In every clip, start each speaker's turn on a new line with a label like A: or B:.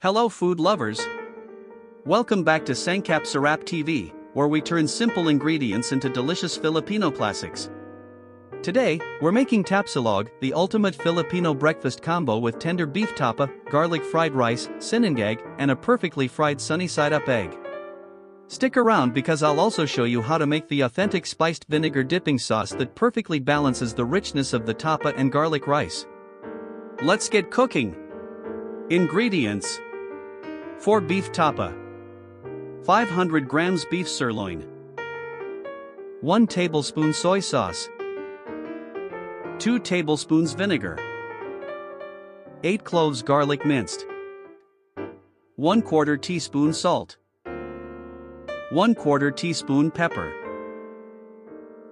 A: Hello food lovers! Welcome back to Sangkap Sarap TV, where we turn simple ingredients into delicious Filipino classics. Today, we're making Tapsilog, the ultimate Filipino breakfast combo with tender beef tapa, garlic fried rice, sinangag, and a perfectly fried sunny-side-up egg. Stick around because I'll also show you how to make the authentic spiced vinegar dipping sauce that perfectly balances the richness of the tapa and garlic rice. Let's get cooking! Ingredients: 4 beef tapa, 500 grams beef sirloin, 1 tablespoon soy sauce, 2 tablespoons vinegar, 8 cloves garlic minced, 1/4 teaspoon salt, 1/4 teaspoon pepper,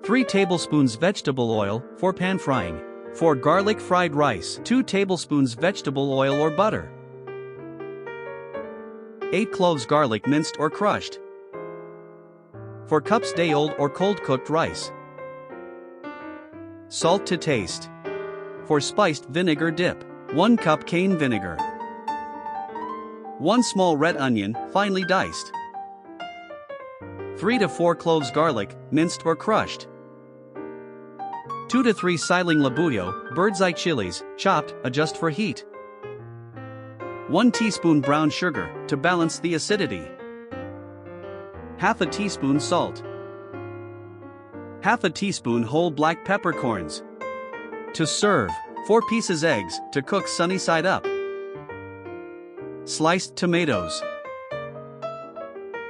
A: 3 tablespoons vegetable oil for pan frying, for garlic fried rice 2 tablespoons vegetable oil or butter, 8 cloves garlic minced or crushed, 4 cups day-old or cold-cooked rice, salt to taste, for spiced vinegar dip, 1 cup cane vinegar, 1 small red onion, finely diced, 3 to 4 cloves garlic, minced or crushed, 2 to 3 siling labuyo, bird's eye chilies, chopped, adjust for heat, 1 teaspoon brown sugar, to balance the acidity, half a teaspoon salt, half a teaspoon whole black peppercorns. To serve, 4 pieces eggs, to cook sunny side up, sliced tomatoes,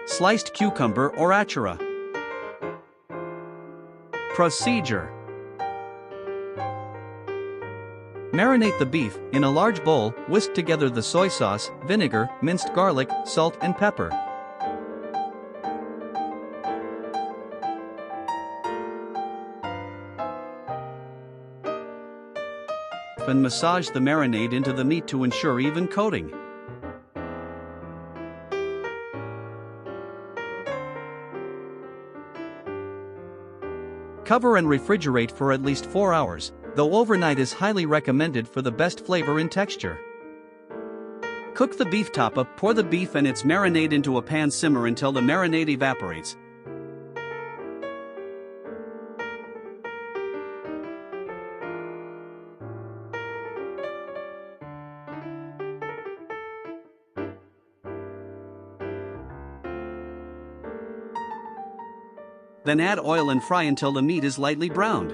A: sliced cucumber or achara. Procedure: marinate the beef in a large bowl, whisk together the soy sauce, vinegar, minced garlic, salt and pepper. And massage the marinade into the meat to ensure even coating. Cover and refrigerate for at least 4 hours, though overnight is highly recommended for the best flavor and texture. Cook the beef tapa, pour the beef and its marinade into a pan, simmer until the marinade evaporates. Then add oil and fry until the meat is lightly browned.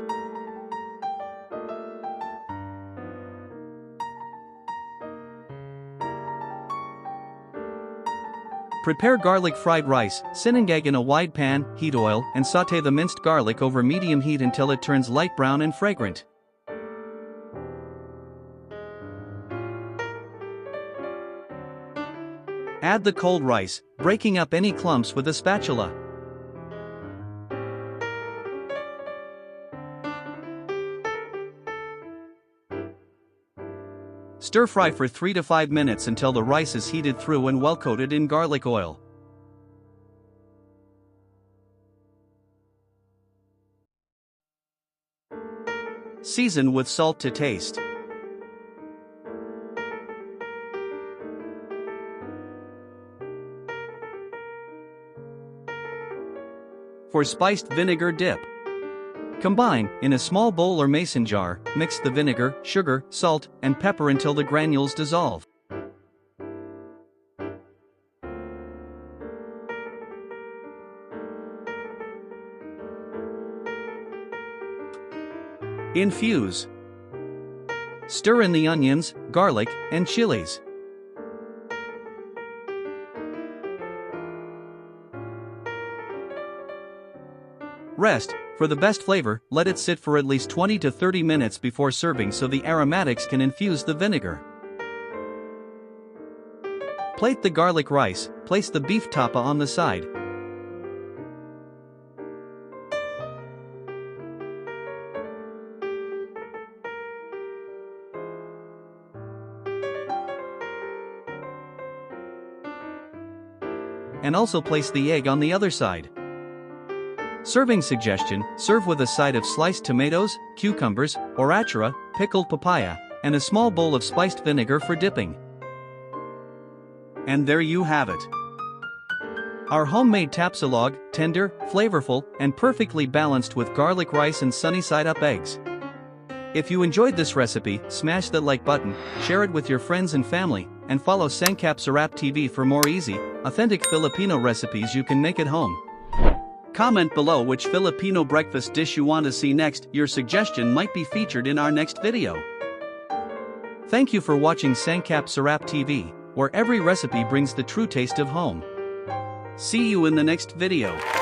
A: Prepare garlic fried rice, sinangag in a wide pan, heat oil, and sauté the minced garlic over medium heat until it turns light brown and fragrant. Add the cold rice, breaking up any clumps with a spatula. Stir fry for 3 to 5 minutes until the rice is heated through and well coated in garlic oil. Season with salt to taste. For spiced vinegar dip, combine, in a small bowl or mason jar, mix the vinegar, sugar, salt, and pepper until the granules dissolve. Infuse. Stir in the onions, garlic, and chilies. Rest. For the best flavor, let it sit for at least 20 to 30 minutes before serving so the aromatics can infuse the vinegar. Plate the garlic rice, place the beef tapa on the side. And also place the egg on the other side. Serving suggestion: serve with a side of sliced tomatoes, cucumbers, or achara, pickled papaya, and a small bowl of spiced vinegar for dipping. And there you have it. Our homemade tapsilog, tender, flavorful, and perfectly balanced with garlic rice and sunny side up eggs. If you enjoyed this recipe, smash that like button, share it with your friends and family, and follow Sangkap Sarap TV for more easy, authentic Filipino recipes you can make at home. Comment below which Filipino breakfast dish you want to see next. Your suggestion might be featured in our next video. Thank you for watching Sangkap Sarap TV, where every recipe brings the true taste of home. See you in the next video.